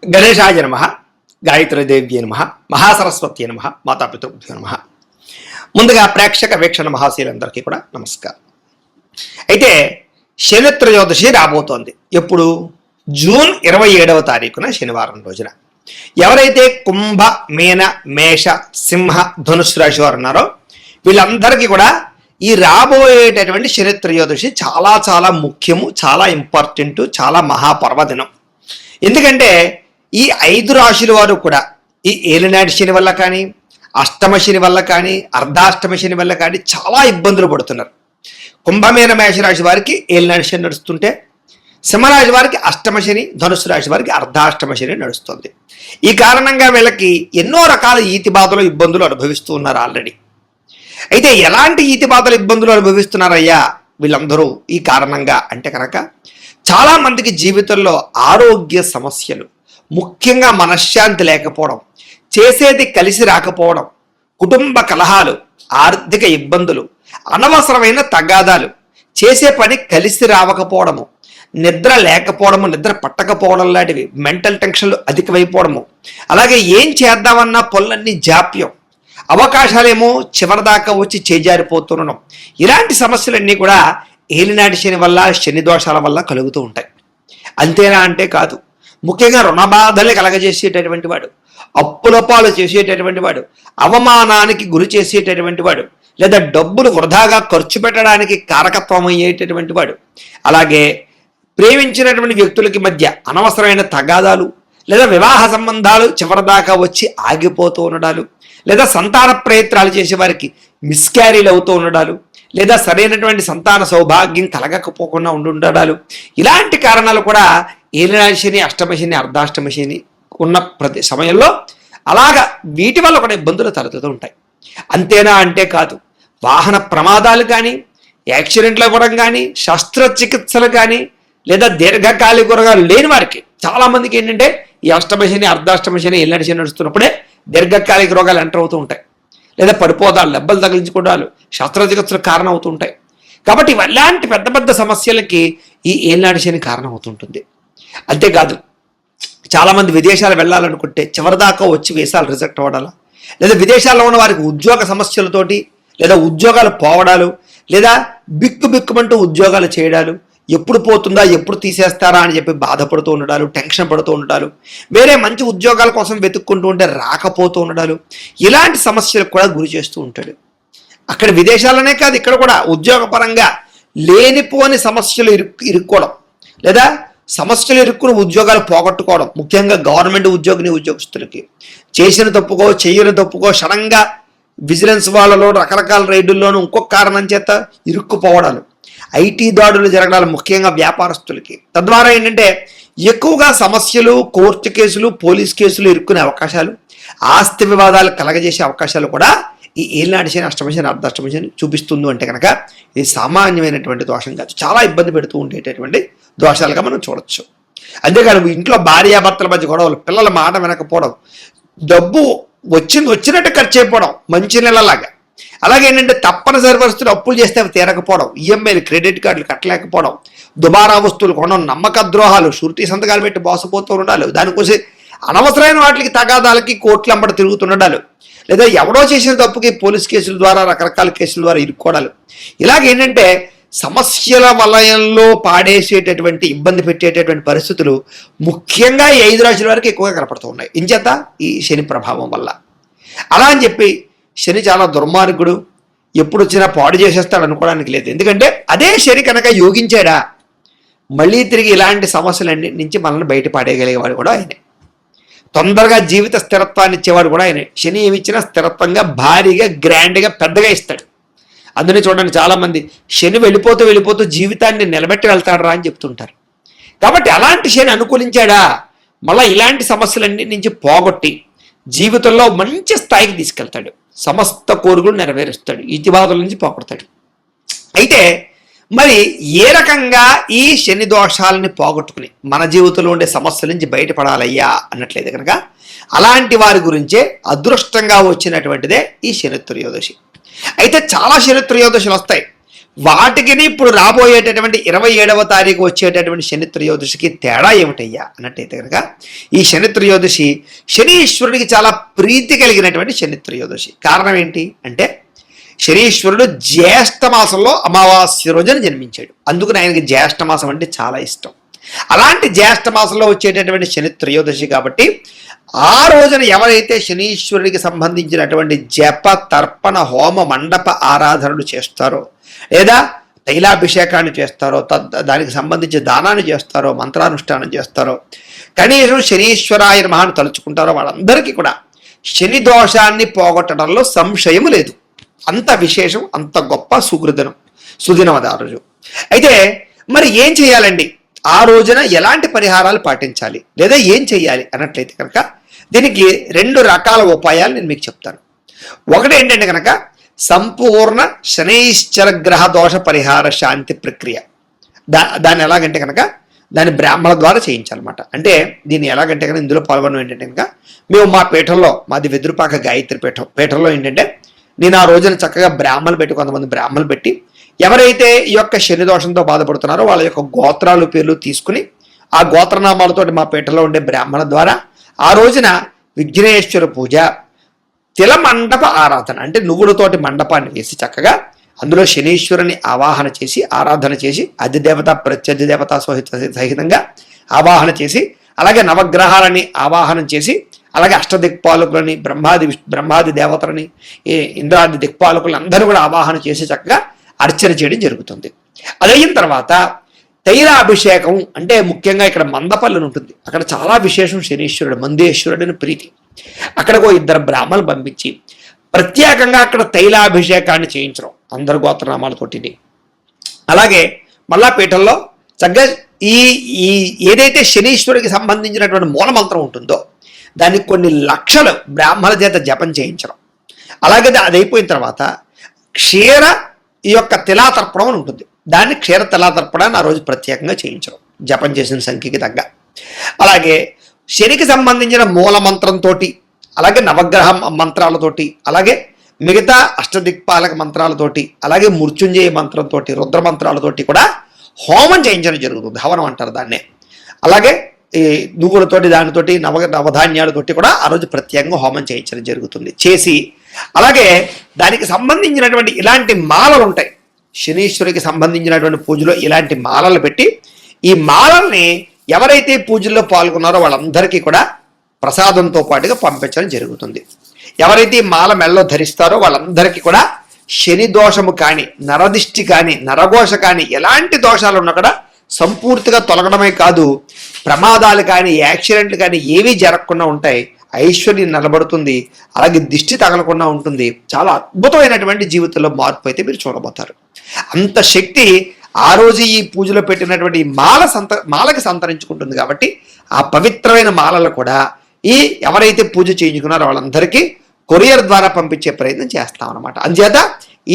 గణేశాయ నమః, గాయత్రీదేవ్యై నమః, మహాసరస్వత్యై నమః, మాతాపితృభ్యో నమః. ముందుగా ప్రేక్షక వీక్షణ మహాశీలందరికీ కూడా నమస్కారం. అయితే శని త్రయోదశి రాబోతోంది. ఎప్పుడు? జూన్ 27వ తారీఖున శనివారం రోజున. ఎవరైతే కుంభ, మీన, మేష, సింహ, ధనుసు రాశి వారు ఉన్నారో వీళ్ళందరికీ కూడా ఈ రాబోయేటటువంటి శని త్రయోదశి చాలా చాలా ముఖ్యము, చాలా ఇంపార్టెంట్, చాలా మహాపర్వదినం. ఎందుకంటే ఈ 5 రాశుల వారు కూడా ఈ ఏలినాటి శని వల్ల కానీ, అష్టమ శని వల్ల కానీ, అర్ధాష్టమ శని వల్ల కానీ చాలా ఇబ్బందులు పడుతున్నారు. కుంభమేన మేషరాశి వారికి ఏలినాటి శని నడుస్తుంటే, సింహరాశి వారికి అష్టమ శని, ధనుసు రాశి వారికి అర్ధాష్టమ శని నడుస్తుంది. ఈ కారణంగా వీళ్ళకి ఎన్నో రకాల ఈతి బాధలు, ఇబ్బందులు అనుభవిస్తూ ఉన్నారు ఆల్రెడీ. అయితే ఎలాంటి ఈతి బాధలు, ఇబ్బందులు అనుభవిస్తున్నారయ్యా వీళ్ళందరూ ఈ కారణంగా అంటే కనుక చాలా మందికి జీవితంలో ఆరోగ్య సమస్యలు, ముఖ్యంగా మనశ్శాంతి లేకపోవడం, చేసేది కలిసి రాకపోవడం, కుటుంబ కలహాలు, ఆర్థిక ఇబ్బందులు, అనవసరమైన తగాదాలు, చేసే పని కలిసి రావకపోవడము, నిద్ర లేకపోవడము, నిద్ర పట్టకపోవడం లాంటివి, మెంటల్ టెన్షన్లు అధికమైపోవడము, అలాగే ఏం చేద్దామన్నా పనులన్నీ జాప్యం, అవకాశాలేమో చివరిదాకా వచ్చి చేజారిపోతుండడం, ఇలాంటి సమస్యలన్నీ కూడా ఏలినాటి శని వల్ల, శని దోషాల వల్ల కలుగుతూ ఉంటాయి. అంతేనా అంటే కాదు. ముఖ్యంగా రుణబాధలు కలగజేసేటటువంటి వాడు, అప్పుల పాలు చేసేటటువంటి వాడు, అవమానానికి గురి చేసేటటువంటి వాడు, లేదా డబ్బులు వృధాగా ఖర్చు పెట్టడానికి కారకత్వం అయ్యేటటువంటి వాడు, అలాగే ప్రేమించినటువంటి వ్యక్తులకి మధ్య అనవసరమైన తగాదాలు లేదా వివాహ సంబంధాలు చివరిదాకా వచ్చి ఆగిపోతూ ఉండడాలు, లేదా సంతాన ప్రయత్నాలు చేసేవారికి మిస్క్యారీలు అవుతూ ఉండడాలు, లేదా సరైనటువంటి సంతాన సౌభాగ్యం కలగకపోకుండా ఉండడాలు, ఇలాంటి కారణాలు కూడా ఏలినాటి శని, అష్టమ శని, అర్ధాష్టమ శని ఉన్న ప్రతి సమయంలో అలాగా వీటి వల్ల కూడా ఇబ్బందులు తలెత్తుతూ ఉంటాయి. అంతేనా అంటే కాదు. వాహన ప్రమాదాలు కానీ, యాక్సిడెంట్లు అవ్వడం కానీ, శస్త్రచికిత్సలు కానీ, లేదా దీర్ఘకాలిక రోగాలు లేని వారికి చాలామందికి ఏంటంటే ఈ అష్టమ శని, అర్ధాష్టమ శని, ఏలినాటి శని నడుస్తున్నప్పుడే దీర్ఘకాలిక రోగాలు ఎంటర్ అవుతూ ఉంటాయి, లేదా పడిపోదాలు, దెబ్బలు తగిలించుకోవడాలు, శస్త్రచికిత్సలు కారణం అవుతూ ఉంటాయి. కాబట్టి ఇలాంటి పెద్ద పెద్ద సమస్యలకి ఈ ఏలినాటి శని కారణం అవుతుంటుంది. అంతేకాదు, చాలామంది విదేశాలు వెళ్ళాలనుకుంటే చివరిదాకా వచ్చి వీసాలు రిజెక్ట్ అవ్వడాలు, లేదా విదేశాల్లో ఉన్న వారికి ఉద్యోగ సమస్యలతోటి, లేదా ఉద్యోగాలు పోవడాలు, లేదా బిక్కుమంటూ ఉద్యోగాలు చేయడాలు, ఎప్పుడు పోతుందా, ఎప్పుడు తీసేస్తారా అని చెప్పి బాధపడుతూ ఉండడాలు, టెన్షన్ పడుతూ ఉండడాలు, వేరే మంచి ఉద్యోగాల కోసం వెతుక్కుంటూ ఉంటే రాకపోతూ ఉండడాలు, ఇలాంటి సమస్యలకు కూడా గురి చేస్తూ ఉంటాడు. అక్కడ విదేశాలనే కాదు, ఇక్కడ కూడా ఉద్యోగపరంగా లేనిపోని సమస్యలు ఇరుక్కోవడం, లేదా సమస్యలు ఇరుక్కుని ఉద్యోగాలు పోగొట్టుకోవడం, ముఖ్యంగా గవర్నమెంట్ ఉద్యోగస్తులకి చేసిన తప్పుకో, చెయ్యని తప్పుకో సడన్గా విజిలెన్స్ వాళ్ళలో రకరకాల రైడుల్లోనూ ఇంకొక కారణం చేత ఇరుక్కుపోవడాలు, ఐటీ దాడులు జరగడాలు, ముఖ్యంగా వ్యాపారస్తులకి. తద్వారా ఏంటంటే ఎక్కువగా సమస్యలు, కోర్టు కేసులు, పోలీస్ కేసులు ఇరుక్కునే అవకాశాలు, ఆస్తి వివాదాలు కలగజేసే అవకాశాలు కూడా ఈ ఏలినాటి శని, అష్టమ శని, అర్ధాష్టమ శని చూపిస్తుంది. అంటే కనుక ఇది సామాన్యమైనటువంటి దోషం కాదు, చాలా ఇబ్బంది పెడుతూ ఉండేటటువంటి దోషాలుగా మనం చూడొచ్చు. అంతేకాదు ఇంట్లో భార్యాభర్తల మధ్య గొడవలు, పిల్లల మాట వినకపోవడం, డబ్బు వచ్చినట్టు ఖర్చు అయిపోవడం మంచి నెలలాగా, అలాగే ఏంటంటే తప్పనిసరి పరిస్థితులు అప్పులు చేస్తే అవి తీరకపోవడం, ఈఎంఐలు, క్రెడిట్ కార్డులు కట్టలేకపోవడం, దుబారా వస్తువులు కొనడం, నమ్మక ద్రోహాలు, షూరిటీ సంతకాలు పెట్టి మోసపోతూ ఉండాలి, దానికోసం అనవసరమైన వాటికి తగాదాలకి కోర్టులు అంబడి తిరుగుతుండాలి, లేదా ఎవడో చేసిన తప్పుకి పోలీస్ కేసుల ద్వారా, రకరకాల కేసుల ద్వారా ఇరుక్కోవడాలు, ఇలాగేంటంటే సమస్యల వలయంలో పాడేసేటటువంటి, ఇబ్బంది పెట్టేటటువంటి పరిస్థితులు ముఖ్యంగా ఈ 5 రాశుల వారికి ఎక్కువగా కనపడుతూ ఉన్నాయి. ఇంచేత ఈ శని ప్రభావం వల్ల. అలా అని చెప్పి శని చాలా దుర్మార్గుడు, ఎప్పుడు వచ్చినా పాడు చేసేస్తాడు అనుకోవడానికి లేదు. ఎందుకంటే అదే శని కనుక యోగించాడా మళ్ళీ తిరిగి ఇలాంటి సమస్యలన్నింటి నుంచి మనల్ని బయటపడేయగలిగేవాడు కూడా ఆయనే. తొందరగా జీవిత స్థిరత్వాన్ని ఇచ్చేవాడు కూడా ఆయనే. శని ఏమిచ్చినా స్థిరత్వంగా, భారీగా, గ్రాండ్గా, పెద్దగా ఇస్తాడు. అందుకని చూడండి, చాలామంది శని వెళ్ళిపోతూ జీవితాన్ని నిలబెట్టి వెళ్తాడరా అని చెప్తుంటారు. కాబట్టి అలాంటి శని అనుకూలించాడా మళ్ళీ ఇలాంటి సమస్యలన్నింటి నుంచి పోగొట్టి జీవితంలో మంచి స్థాయికి తీసుకెళ్తాడు, సమస్త కోరికలు నెరవేరుస్తాడు, ఈతిబాధల నుంచి పోగొడతాడు. అయితే మరి ఏ రకంగా ఈ శని దోషాలని పోగొట్టుకుని మన జీవితంలో ఉండే సమస్యల నుంచి బయటపడాలయ్యా అన్నట్లయితే కనుక అలాంటి వారి గురించే అదృష్టంగా వచ్చినటువంటిదే ఈ శని త్రయోదశి. అయితే చాలా శని త్రయోదశులు వస్తాయి. వాటికి ఇప్పుడు రాబోయేటటువంటి 27వ తారీఖు వచ్చేటటువంటి శని త్రయోదశికి తేడా ఏమిటయ్యా అన్నట్టయితే కనుక ఈ శని త్రయోదశి శనీశ్వరుడికి చాలా ప్రీతి కలిగినటువంటి శని త్రయోదశి. కారణం ఏంటి అంటే శనీశ్వరుడు జ్యేష్ఠ మాసంలో అమావాస్య రోజున జన్మించాడు. అందుకని ఆయనకి జ్యేష్ఠ మాసం అంటే చాలా ఇష్టం. అలాంటి జ్యేష్ఠ మాసంలో వచ్చేటటువంటి శని త్రయోదశి కాబట్టి ఆ రోజున ఎవరైతే శనీశ్వరుడికి సంబంధించినటువంటి జప తర్పణ హోమ మండప ఆరాధనలు చేస్తారో లేదా తైలాభిషేకాన్ని చేస్తారో దానికి సంబంధించి దానాన్ని చేస్తారో మంత్రానుష్ఠానం చేస్తారో కనీసం శనీశ్వరాయ నమః అని తలుచుకుంటారో వాళ్ళందరికీ కూడా శని దోషాన్ని పోగొట్టడంలో సంశయం లేదు. అంత విశేషం, అంత గొప్ప సుదినం అది ఆ రోజు. అయితే మరి ఏం చేయాలండి, ఆ రోజున ఎలాంటి పరిహారాలు పాటించాలి లేదా ఏం చేయాలి అన్నట్లయితే కనుక దీనికి 2 రకాల ఉపాయాలు నేను మీకు చెప్తాను. ఒకటి ఏంటంటే కనుక సంపూర్ణ శనైశ్చర గ్రహ దోష పరిహార శాంతి ప్రక్రియ. దాన్ని ఎలాగంటే కనుక దాన్ని బ్రాహ్మణ ద్వారా చేయించాలన్నమాట. అంటే దీన్ని ఎలాగంటే కనుక ఇందులో పాల్గొనడం ఏంటంటే కనుక మేము మా పీఠంలో, మాది వెదురుపాక గాయత్రి పీఠంలో ఏంటంటే నేను ఆ రోజున చక్కగా బ్రాహ్మణులు పెట్టి, కొంతమంది బ్రాహ్మణులు పెట్టి ఎవరైతే ఈ యొక్క శని దోషంతో బాధపడుతున్నారో వాళ్ళ యొక్క గోత్రాలు పేర్లు తీసుకుని ఆ గోత్రనామాలతో మా పీఠంలో ఉండే బ్రాహ్మణ ద్వారా ఆ రోజున విఘ్నేశ్వర పూజ, తిల మండప ఆరాధన అంటే నువ్వులతోటి మండపాన్ని వేసి చక్కగా అందులో శనీశ్వరుని ఆవాహన చేసి ఆరాధన చేసి అధిదేవత ప్రత్యధిదేవత సహితంగా ఆవాహన చేసి అలాగే నవగ్రహాలని ఆవాహనం చేసి అలాగే అష్టదిక్పాలకులని బ్రహ్మాది దేవతలని ఇంద్రాది దిక్పాలకులని అందరూ కూడా ఆవాహన చేసి చక్కగా అర్చన చేయడం జరుగుతుంది. అదయిన తర్వాత తైలాభిషేకం అంటే ముఖ్యంగా ఇక్కడ మందపల్లి ఉంటుంది, అక్కడ చాలా విశేషం శనీశ్వరుడు మందేశ్వరుడిని ప్రీతి. అక్కడికో 2 బ్రాహ్మణులు పంపించి ప్రత్యేకంగా అక్కడ తైలాభిషేకాన్ని చేయించడం అందరు గోత్రనామాలతోటి. అలాగే మళ్ళా పీఠంలో చక్కగా ఈ ఏదైతే శనీశ్వరుడికి సంబంధించినటువంటి మూలమంత్రం ఉంటుందో దానికి కొన్ని లక్షలు బ్రాహ్మణ చేత జపం చేయించడం. అలాగే అది అయిపోయిన తర్వాత క్షీర ఈ యొక్క తిలాతర్పణం అని ఉంటుంది, దాన్ని క్షీర తిలాతర్పణాన్ని ఆ రోజు ప్రత్యేకంగా చేయించడం జపం చేసిన సంఖ్యకి తగ్గ. అలాగే శనికి సంబంధించిన మూల మంత్రంతో అలాగే నవగ్రహ మంత్రాలతోటి అలాగే మిగతా అష్టదిక్పాలక మంత్రాలతోటి అలాగే మృత్యుంజయ మంత్రంతో రుద్ర మంత్రాలతోటి కూడా హోమం చేయించడం జరుగుతుంది. హవనం అంటారు దాన్నే. అలాగే ఈ నువ్వులతోటి దానితోటి నవధాన్యాలతోటి కూడా ఆ రోజు ప్రత్యేకంగా హోమం చేయించడం జరుగుతుంది. చేసి అలాగే దానికి సంబంధించినటువంటి ఇలాంటి మాలలు ఉంటాయి, శనీశ్వరికి సంబంధించినటువంటి పూజలో ఇలాంటి మాలలు పెట్టి ఈ మాలల్ని ఎవరైతే పూజల్లో పాల్గొన్నారో వాళ్ళందరికీ కూడా ప్రసాదంతో పాటుగా పంపించడం జరుగుతుంది. ఎవరైతే ఈ మాల మెళ్ళలో ధరిస్తారో వాళ్ళందరికీ కూడా శని దోషము కానీ నరదిష్టి కానీ నరఘోష కానీ ఎలాంటి దోషాలు ఉన్నా కూడా సంపూర్తిగా తొలగడమే కాదు, ప్రమాదాలు కానీ యాక్సిడెంట్లు కానీ ఏవీ జరగకుండా ఉంటాయి, ఐశ్వర్యం నిలబడుతుంది, అలాగే దిష్టి తగలకుండా ఉంటుంది. చాలా అద్భుతమైనటువంటి జీవితంలో మార్పు అయితే మీరు చూడబోతారు. అంత శక్తి ఆ రోజు ఈ పూజలో పెట్టినటువంటి మాలకి సంతరించుకుంటుంది. కాబట్టి ఆ పవిత్రమైన మాలలు కూడా ఈ ఎవరైతే పూజ చేయించుకున్నారో వాళ్ళందరికీ కొరియర్ ద్వారా పంపించే ప్రయత్నం చేస్తాం అన్నమాట. అందుచేత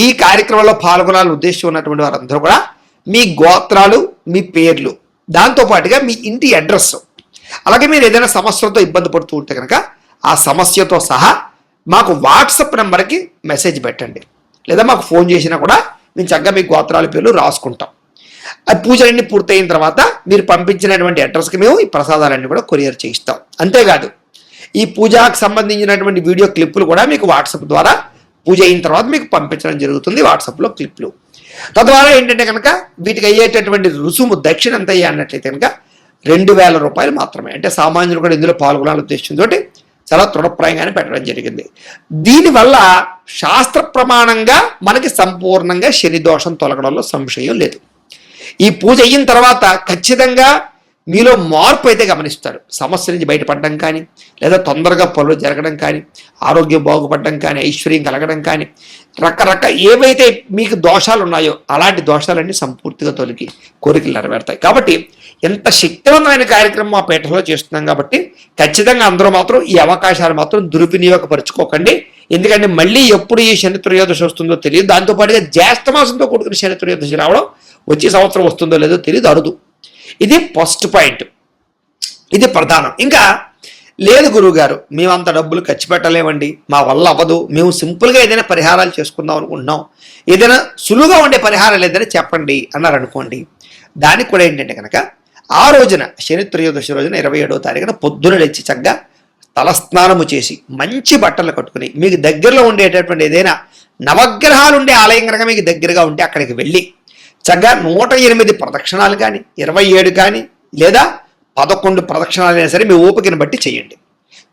ఈ కార్యక్రమంలో పాల్గొనాలని ఉద్దేశం ఉన్నటువంటి వారందరూ కూడా మీ గోత్రాలు, మీ పేర్లు, దాంతోపాటుగా మీ ఇంటి అడ్రస్, అలాగే మీరు ఏదైనా సమస్యలతో ఇబ్బంది పడుతూ ఉంటే కనుక ఆ సమస్యతో సహా మాకు వాట్సాప్ నెంబర్కి మెసేజ్ పెట్టండి, లేదా మాకు ఫోన్ చేసినా కూడా మేము చక్కగా మీ గోత్రాల పేర్లు రాసుకుంటాం. ఆ పూజలన్నీ పూర్తయిన తర్వాత మీరు పంపించినటువంటి అడ్రస్కి మేము ఈ ప్రసాదాలన్నీ కూడా కొరియర్ చేయిస్తాం. అంతేకాదు ఈ పూజకు సంబంధించినటువంటి వీడియో క్లిప్పులు కూడా మీకు వాట్సాప్ ద్వారా పూజ అయిన తర్వాత మీకు పంపించడం జరుగుతుంది, వాట్సాప్లో క్లిప్లు. తద్వారా ఏంటంటే కనుక వీటికి అయ్యేటటువంటి రుసుము దక్షిణ ఎంత అయ్యా అన్నట్లయితే కనుక 2000 రూపాయలు మాత్రమే. అంటే సామాన్యులు కూడా ఇందులో పాల్గొనాలనే ఉద్దేశంతో చాలా తృఢప్రాయంగానే పెట్టడం జరిగింది. దీనివల్ల శాస్త్ర ప్రమాణంగా మనకి సంపూర్ణంగా శని దోషం తొలగడంలో సంశయం లేదు. ఈ పూజ అయిన తర్వాత ఖచ్చితంగా మీలో మార్పు అయితే గమనిస్తారు. సమస్య నుంచి బయటపడడం కానీ, లేదా తొందరగా పనులు జరగడం కానీ, ఆరోగ్యం బాగుపడడం కానీ, ఐశ్వర్యం కలగడం కానీ, రకరకాల ఏవైతే మీకు దోషాలు ఉన్నాయో అలాంటి దోషాలన్నీ సంపూర్తిగా తొలగి కోరికలు నెరవేరుతాయి. కాబట్టి ఎంత శక్తివంతమైన కార్యక్రమం మా పీఠంలో చేస్తున్నాం కాబట్టి ఖచ్చితంగా అందరూ మాత్రం ఈ అవకాశాలు మాత్రం దుర్వినియోగపరుచుకోకండి. ఎందుకంటే మళ్ళీ ఎప్పుడు ఈ శని త్రయోదశి వస్తుందో తెలియదు. దాంతోపాటుగా జ్యేష్ఠ మాసంతో కూడుకుని శని త్రయోదశి రావడం వచ్చే సంవత్సరం వస్తుందో లేదో తెలియదు, అరుదు. ఇది ఫస్ట్ పాయింట్, ఇది ప్రధానం. ఇంకా లేదు గురువుగారు, మేము అంత డబ్బులు ఖర్చు పెట్టలేమండి, మా వల్ల అవ్వదు, మేము సింపుల్గా ఏదైనా పరిహారాలు చేసుకుందాం అనుకుంటున్నాం, ఏదైనా సులువుగా ఉండే పరిహారాలు ఏదైనా చెప్పండి అన్నారు అనుకోండి. దానికి కూడా ఏంటంటే కనుక ఆ రోజున శని త్రయోదశి రోజున 27వ తారీఖున పొద్దున లేచి చక్కగా తలస్నానము చేసి మంచి బట్టలు కట్టుకుని మీకు దగ్గరలో ఉండేటటువంటి ఏదైనా నవగ్రహాలు ఉండే ఆలయం కనుక మీకు దగ్గరగా ఉంటే అక్కడికి వెళ్ళి చక్కగా 108 ప్రదక్షిణాలు కానీ 27 కానీ లేదా 11 ప్రదక్షిణాలు అయినా సరే మీ ఓపికను బట్టి చేయండి.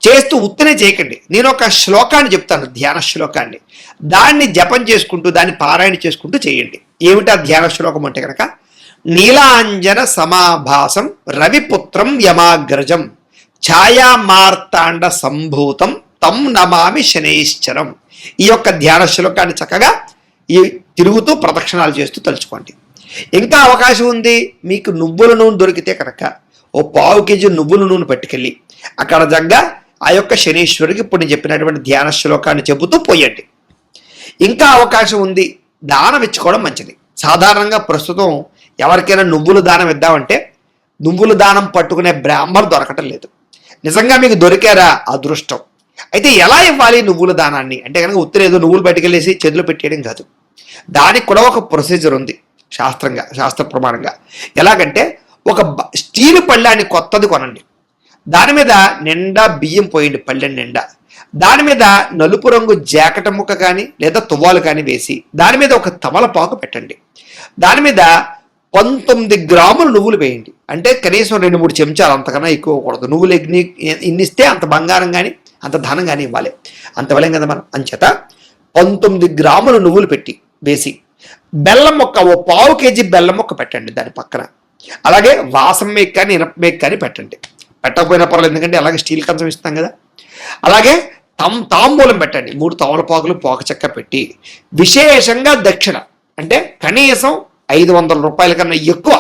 చేస్తూ ఉత్తనే చేయకండి. నేను ఒక శ్లోకాన్ని చెప్తాను, ధ్యాన శ్లోకాన్ని, దాన్ని జపం చేసుకుంటూ దాన్ని పారాయణ చేసుకుంటూ చేయండి. ఏమిటా ధ్యాన శ్లోకం అంటే కనుక నీలాంజన సమాభాసం రవిపుత్రం యమాగ్రజం ఛాయామార్తాండ సంభూతం తం నమామి శనైశ్చరం. ఈ యొక్క ధ్యాన శ్లోకాన్ని చక్కగా ఈ తిరుగుతూ ప్రదక్షిణాలు చేస్తూ తలుచుకోండి. ఇంకా అవకాశం ఉంది, మీకు నువ్వుల నూనె దొరికితే కనుక ఓ 1/2 కేజీ నువ్వుల నూనె పట్టుకెళ్ళి అక్కడ జగ్గా ఆ యొక్క శనీశ్వరుడికి ఇప్పుడు నేను చెప్పినటువంటి ధ్యాన శ్లోకాన్ని చెబుతూ పోయండి. ఇంకా అవకాశం ఉంది, దానం ఇచ్చుకోవడం మంచిది. సాధారణంగా ప్రస్తుతం ఎవరికైనా నువ్వులు దానం ఇద్దామంటే నువ్వులు దానం పట్టుకునే బ్రాహ్మణులు దొరకటం లేదు. నిజంగా మీకు దొరికారా అదృష్టం. అయితే ఎలా ఇవ్వాలి నువ్వుల దానాన్ని అంటే కనుక ఉత్తరేదో నువ్వులు పట్టుకెళ్ళేసి చేతిలో పెట్టేయడం కాదు. దానికి కూడా ఒక ప్రొసీజర్ ఉంది శాస్త్ర ప్రమాణంగా. ఎలాగంటే ఒక స్టీల్ పళ్ళాన్ని కొత్తది కొనండి, దాని మీద నిండా బియ్యం పోయండి, పళ్ళెం నిండా. దాని మీద నలుపు రంగు జాకెట్ ముక్క కానీ లేదా తువ్వాలు కానీ వేసి దాని మీద ఒక తమలపాకు పెట్టండి. దాని మీద 19 గ్రాములు నువ్వులు వేయండి. అంటే కనీసం 2-3 చెంచాలు, అంతకన్నా ఎక్కువ కూడదు. నువ్వులు ఇన్నిస్తే అంత బంగారం కానీ అంత ధనం కానీ ఇవ్వాలి, అంత ఇవ్వలేం కదా మనం. అంచేత 19 గ్రాములు నువ్వులు పెట్టి వేసి బెల్లం మొక్క ఓ 1/2 కేజీ బెల్లం మొక్క పెట్టండి దాని పక్కన. అలాగే వాసం మేక్ కానీ ఇనప మేక్ కానీ పెట్టండి. పెట్టకపోయినా పర్లేదు, ఎందుకంటే అలాగే స్టీల్ కంచం ఇస్తాం కదా. అలాగే తాంబూలం పెట్టండి, 3 తమలపాకులు పోక చెక్క పెట్టి విశేషంగా దక్షిణ అంటే కనీసం 500 రూపాయల కన్నా ఎక్కువ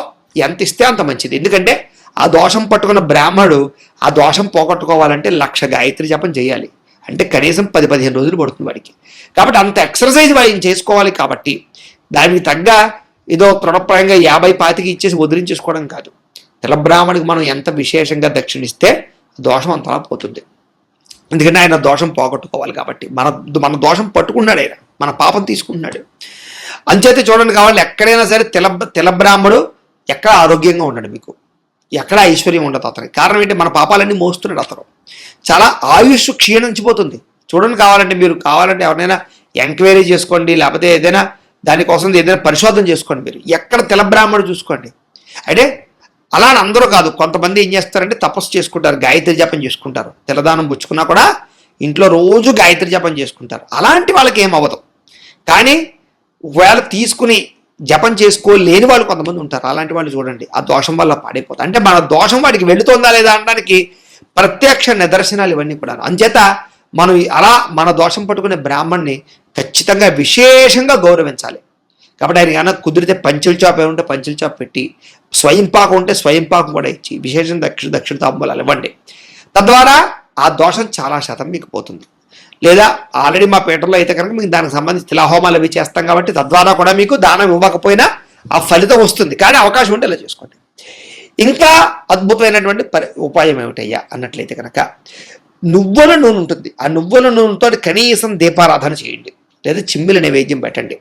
ఎంత ఇస్తే అంత మంచిది. ఎందుకంటే ఆ దోషం పట్టుకున్న బ్రాహ్మణుడు ఆ దోషం పోగొట్టుకోవాలంటే 1,00,000 గాయత్రి జపం చేయాలి. అంటే కనీసం 10-15 రోజులు పడుతుంది వాడికి. కాబట్టి అంత ఎక్సర్సైజ్ వాడిని చేసుకోవాలి. కాబట్టి దానికి తగ్గ ఏదో తృణప్రాయంగా 50-25 ఇచ్చేసి వదిలించేసుకోవడం కాదు. తెలబ్రాహ్మణికి మనం ఎంత విశేషంగా దక్షిణిస్తే దోషం అంతలా పోతుంది. ఎందుకంటే ఆయన దోషం పోగొట్టుకోవాలి. కాబట్టి మన దోషం పట్టుకున్నాడు, ఆయన మన పాపం తీసుకుంటున్నాడు. అంచేతే చూడండి, కావాలి ఎక్కడైనా సరే తెలబ్రాహ్మడు ఎక్కడ ఆరోగ్యంగా ఉండడు, మీకు ఎక్కడ ఐశ్వర్యం ఉండదు అతనికి. కారణం ఏంటి? మన పాపాలన్నీ మోస్తున్నాడు అతను. చాలా ఆయుష్ క్షీణించిపోతుంది. చూడండి, మీరు కావాలంటే ఎవరినైనా ఎంక్వైరీ చేసుకోండి, లేకపోతే ఏదైనా దానికోసం ఏదైనా పరిశోధన చేసుకోండి. మీరు ఎక్కడ తెలబ్రాహ్మడు చూసుకోండి. అంటే అలా అందరూ కాదు, కొంతమంది ఏం చేస్తారంటే తపస్సు చేసుకుంటారు, గాయత్రి జపం చేసుకుంటారు. తెల్లదానం పుచ్చుకున్నా కూడా ఇంట్లో రోజు గాయత్రి జపం చేసుకుంటారు. అలాంటి వాళ్ళకి ఏం అవ్వదు. కానీ ఒకవేళ తీసుకుని జపం చేసుకోలేని వాళ్ళు కొంతమంది ఉంటారు. అలాంటి వాళ్ళు చూడండి, ఆ దోషం వల్ల పాడైపోతారు. అంటే మన దోషం వాడికి వెళుతుందా లేదా అనడానికి ప్రత్యక్ష నిదర్శనాలు ఇవన్నీ కూడా. అంచేత మనం అలా మన దోషం పట్టుకునే బ్రాహ్మణ్ణి ఖచ్చితంగా విశేషంగా గౌరవించాలి. కాబట్టి ఆయన కన్నా కుదిరితే పంచుల చాప్ ఏముంటే పంచుల చాప్ పెట్టి, స్వయంపాకం ఉంటే స్వయంపాకం కూడా ఇచ్చి విశేషం దక్షిణ తాంబూలాలు ఇవ్వండి. తద్వారా ఆ దోషం చాలా శాతం మీకు పోతుంది. లేదా ఆల్రెడీ మా పీఠంలో అయితే కనుక మీకు దానికి సంబంధించి తిలాహోమాలు అవి చేస్తాం కాబట్టి తద్వారా కూడా మీకు దానం ఇవ్వకపోయినా ఆ ఫలితం వస్తుంది. కానీ అవకాశం ఉంటే ఇలా చేసుకోండి. ఇంకా అద్భుతమైనటువంటి ఉపాయం ఏమిటయ్యా అన్నట్లయితే కనుక నువ్వుల నూనె ఉంటుంది. ఆ నువ్వుల నూనెతో కనీసం దీపారాధన చేయండి, లేదా చిమ్మిల నైవేద్యం పెట్టండి.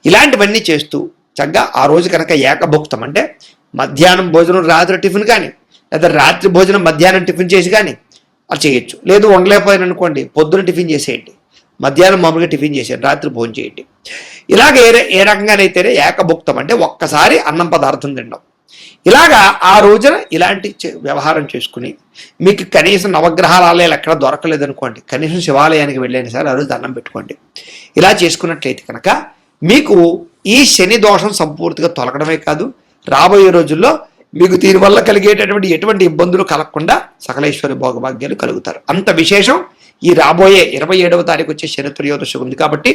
ఇలాంటివన్నీ చేస్తూ చక్కగా ఆ రోజు కనుక ఏకభుక్తం అంటే మధ్యాహ్నం భోజనం రాత్రి టిఫిన్ కానీ, లేదా రాత్రి భోజనం మధ్యాహ్నం టిఫిన్ చేసి కానీ అది చేయొచ్చు. లేదు వండలేకపోయాను అనుకోండి, పొద్దున టిఫిన్ చేసేయండి, మధ్యాహ్నం మామూలుగా టిఫిన్ చేసేయండి, రాత్రి భోజనం చేయండి. ఇలాగ ఏ రకంగానైతేనే ఏకభుక్తం అంటే ఒక్కసారి అన్నం పదార్థం తినడం. ఇలాగా ఆ రోజున ఇలాంటి వ్యవహారం చేసుకుని మీకు కనీసం నవగ్రహాల ఆలయాలు ఎక్కడ దొరకలేదు అనుకోండి, కనీసం శివాలయానికి వెళ్ళైనా సరే ఆ రోజు దండం పెట్టుకోండి. ఇలా చేసుకున్నట్లయితే కనుక మీకు ఈ శని దోషం సంపూర్తిగా తొలగడమే కాదు, రాబోయే రోజుల్లో మీకు దీనివల్ల కలిగేటటువంటి ఎటువంటి ఇబ్బందులు కలగకుండా సకలేశ్వరి భోగభాగ్యాలు కలుగుతారు. అంత విశేషం ఈ రాబోయే 27వ తారీఖు వచ్చే శని త్రయోదశి ఉంది. కాబట్టి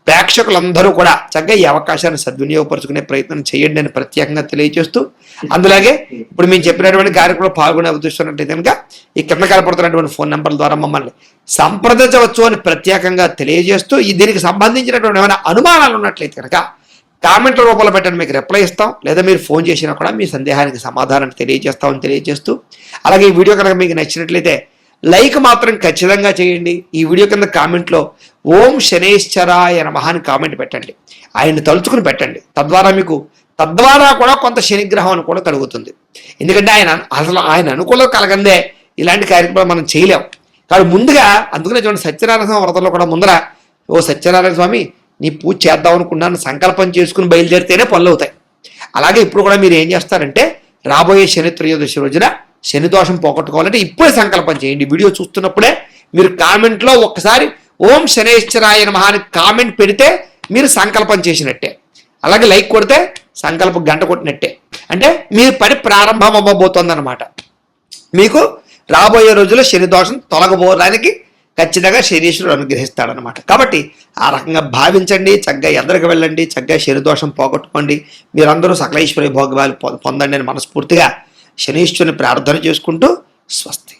ప్రేక్షకులందరూ కూడా చక్కగా ఈ అవకాశాన్ని సద్వినియోగపరుచుకునే ప్రయత్నం చేయండి అని ప్రత్యేకంగా తెలియజేస్తూ, అందులాగే ఇప్పుడు మేము చెప్పినటువంటి కార్యక్రమంలో పాల్గొనే ఉద్దేశిస్తున్నట్లయితే కనుక ఈ కింద కనపడుతున్నటువంటి ఫోన్ నెంబర్ల ద్వారా మమ్మల్ని సంప్రదించవచ్చు అని ప్రత్యేకంగా తెలియజేస్తూ, దీనికి సంబంధించినటువంటి ఏమైనా అనుమానాలు ఉన్నట్లయితే కనుక కామెంట్ల రూపంలో పెట్టండి, మీకు రిప్లై ఇస్తాం. లేదా మీరు ఫోన్ చేసినా కూడా మీ సందేహానికి సమాధానం తెలియజేస్తామని తెలియజేస్తూ, అలాగే ఈ వీడియో కనుక మీకు నచ్చినట్లయితే లైక్ మాత్రం ఖచ్చితంగా చేయండి. ఈ వీడియో కింద కామెంట్లో ఓం శనేశ్వరాయ నమః అని కామెంట్ పెట్టండి. ఆయన్ని తలుచుకుని పెట్టండి. తద్వారా కూడా కొంత శనిగ్రహం అని కూడా కలుగుతుంది. ఎందుకంటే ఆయన అనుకూలత కలగందే ఇలాంటి కార్యక్రమాలు మనం చేయలేం. కాబట్టి ముందుగా అందుకనే చూడండి, సత్యనారాయణ స్వామి వ్రతంలో కూడా ముందర ఓ సత్యనారాయణ స్వామి నీ పూజ చేద్దాం అనుకున్నాను సంకల్పం చేసుకుని బయలుదేరితేనే పనులు అవుతాయి. అలాగే ఇప్పుడు కూడా మీరు ఏం చేస్తారంటే రాబోయే శని త్రయోదశి రోజున శని దోషం పోగొట్టుకోవాలంటే ఇప్పుడే సంకల్పం చేయండి. వీడియో చూస్తున్నప్పుడే మీరు కామెంట్లో ఒక్కసారి ఓం శనేశ్వరాయ నమః అని కామెంట్ పెడితే మీరు సంకల్పం చేసినట్టే. అలాగే లైక్ కొడితే సంకల్పం గంట కొట్టినట్టే. అంటే మీ పని ప్రారంభం అవ్వబోతోంది అనమాట. మీకు రాబోయే రోజుల్లో శని దోషం తొలగబోవడానికి ఖచ్చితంగా శనీశ్వరుడు అనుగ్రహిస్తాడనమాట. కాబట్టి ఆ రకంగా భావించండి, చక్కగా ఎదరికి వెళ్ళండి, చక్కగా శని దోషం పోగొట్టుకోండి, మీరందరూ సకలైశ్వర్య భోగవాలు పొందండి అని మనస్ఫూర్తిగా శనీశ్వరుని ప్రార్థన చేసుకుంటూ స్వస్తి.